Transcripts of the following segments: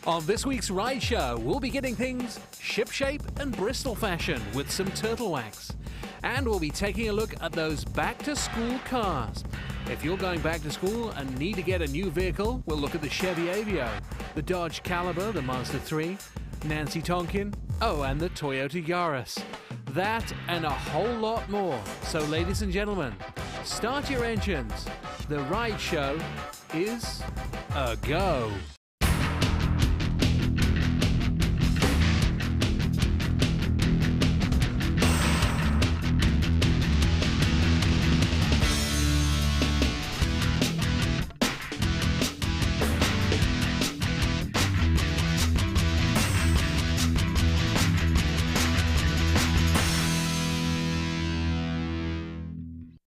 On this week's Ride Show, we'll be getting things shipshape and Bristol fashion with some turtle wax. And we'll be taking a look at those back-to-school cars. If you're going back to school and need to get a new vehicle, we'll look at the Chevy Aveo, the Dodge Caliber, the Mazda 3, Nancy Tonkin, and the Toyota Yaris. That and a whole lot more. So ladies and gentlemen, start your engines. The Ride Show is a go.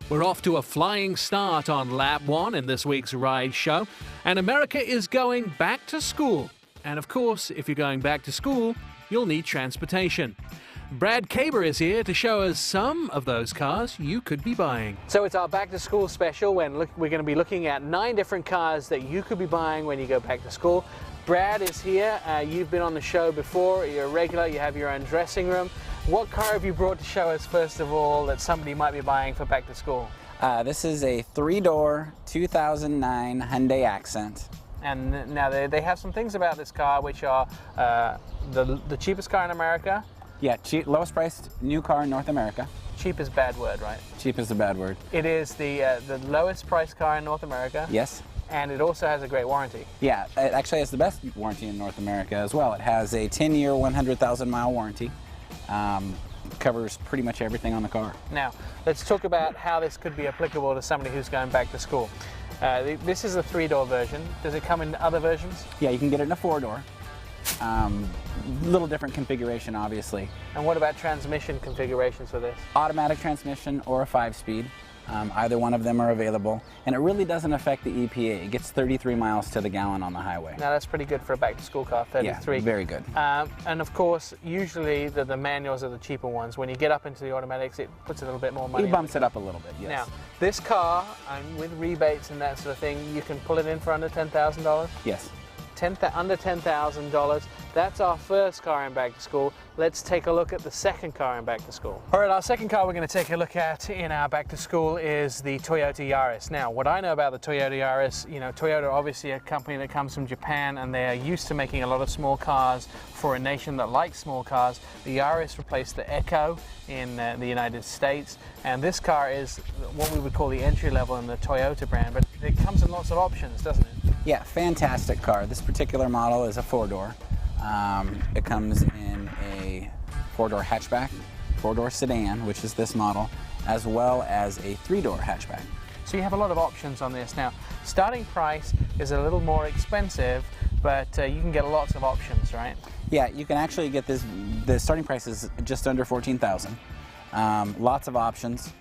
We're off to a flying start on lap 1 in this week's Ride Show, and America is going back to school. And of course, if you're going back to school, you'll need transportation. Brad Caber is here to show us some of those cars you could be buying. So it's our back to school special when we're going to be looking at 9 different cars that you could be buying when you go back to school. Brad is here. You've been on the show before. You're a regular. You have your own dressing room. What car have you brought to show us, first of all, that somebody might be buying for back to school? This is a 3-door 2009 Hyundai Accent. And now they have some things about this car which are the cheapest car in America. Yeah, lowest priced new car in North America. Cheap is a bad word, right? Cheap is a bad word. It is the lowest priced car in North America. Yes. And it also has a great warranty. Yeah, it actually has the best warranty in North America as well. It has a 10-year, 100,000-mile warranty. Covers pretty much everything on the car. Now, let's talk about how this could be applicable to somebody who's going back to school. This is a 3-door version. Does it come in other versions? Yeah, you can get it in a 4-door. Little different configuration, obviously. And what about transmission configurations for this? Automatic transmission or a 5-speed. Either one of them are available, and it really doesn't affect the EPA. It gets 33 miles to the gallon on the highway. Now that's pretty good for a back-to-school car, 33. Yeah, very good. And of course, usually the manuals are the cheaper ones. When you get up into the automatics, it puts a little bit more money. He bumps it up a little bit, yes. Now, this car, with rebates and that sort of thing, you can pull it in for under $10,000? Yes. Under $10,000. That's our first car in back to school. Let's take a look at the second car in back to school. All right, our second car we're going to take a look at in our back to school is the Toyota Yaris. Now, what I know about the Toyota Yaris, Toyota obviously a company that comes from Japan, and they are used to making a lot of small cars for a nation that likes small cars. The Yaris replaced the Echo in the United States, and this car is what we would call the entry level in the Toyota brand, but it comes in lots of options, doesn't it? Yeah, fantastic car. This particular model is a 4-door. It comes in a 4-door hatchback, 4-door sedan, which is this model, as well as a 3-door hatchback. So you have a lot of options on this. Now, starting price is a little more expensive, but you can get lots of options, right? Yeah, you can actually get this. The starting price is just under $14,000. Lots of options.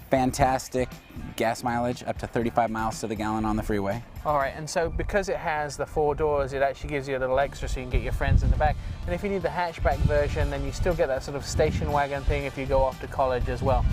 Fantastic gas mileage, up to 35 miles to the gallon on the freeway. All right, and so because it has the 4 doors, it actually gives you a little extra so you can get your friends in the back. And if you need the hatchback version, then you still get that sort of station wagon thing if you go off to college as well.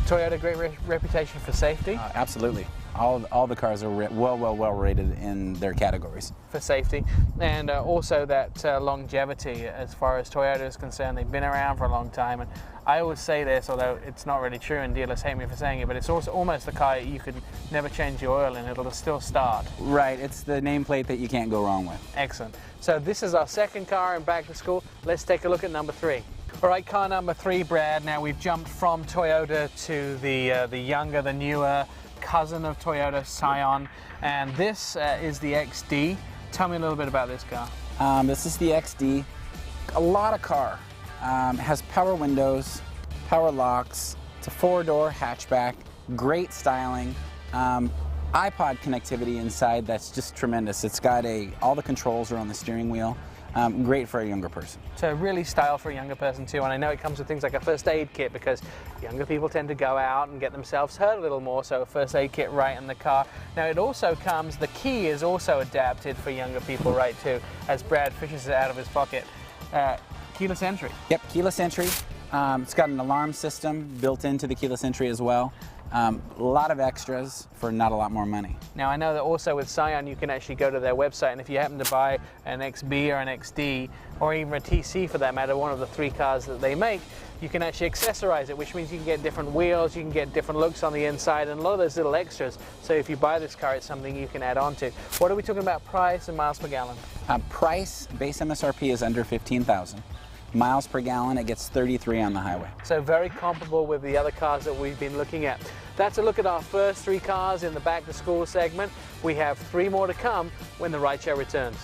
Toyota, great reputation for safety? Absolutely. All the cars are well rated in their categories. For safety, and also that longevity as far as Toyota is concerned. They've been around for a long time, and I always say this, although it's not really true and dealers hate me for saying it, but it's also almost the car you could never change the oil in, it'll still start. Right, it's the nameplate that you can't go wrong with. Excellent. So this is our second car in back to school. Let's take a look at number 3. All right, car number 3, Brad. Now we've jumped from Toyota to the younger, the newer cousin of Toyota, Scion, and this is the XD. Tell me a little bit about this car. This is the XD. A lot of car. It has power windows, power locks. It's a 4-door hatchback. Great styling. iPod connectivity inside that's just tremendous. It's got all the controls are on the steering wheel. Great for a younger person. So really style for a younger person too, and I know it comes with things like a first aid kit because younger people tend to go out and get themselves hurt a little more, so a first aid kit right in the car. Now it also comes, the key is also adapted for younger people right too, as Brad fishes it out of his pocket. Keyless entry. Yep, keyless entry. It's got an alarm system built into the keyless entry as well. A lot of extras for not a lot more money. Now I know that also with Scion you can actually go to their website, and if you happen to buy an XB or an XD or even a TC for that matter, one of the 3 cars that they make, you can actually accessorize it, which means you can get different wheels, you can get different looks on the inside and a lot of those little extras. So if you buy this car, it's something you can add on to. What are we talking about price and miles per gallon? Price, base MSRP is under 15,000. Miles per gallon, it gets 33 on the highway. So very comparable with the other cars that we've been looking at. That's a look at our first 3 cars in the back to school segment. We have 3 more to come when the ride show returns.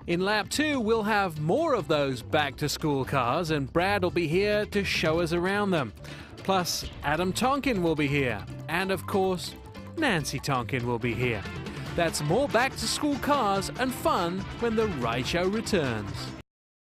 In lap 2, we'll have more of those back to school cars, and Brad will be here to show us around them. Plus, Adam Tonkin will be here, and of course, Nancy Tonkin will be here. That's more back to school cars and fun when the ride show returns.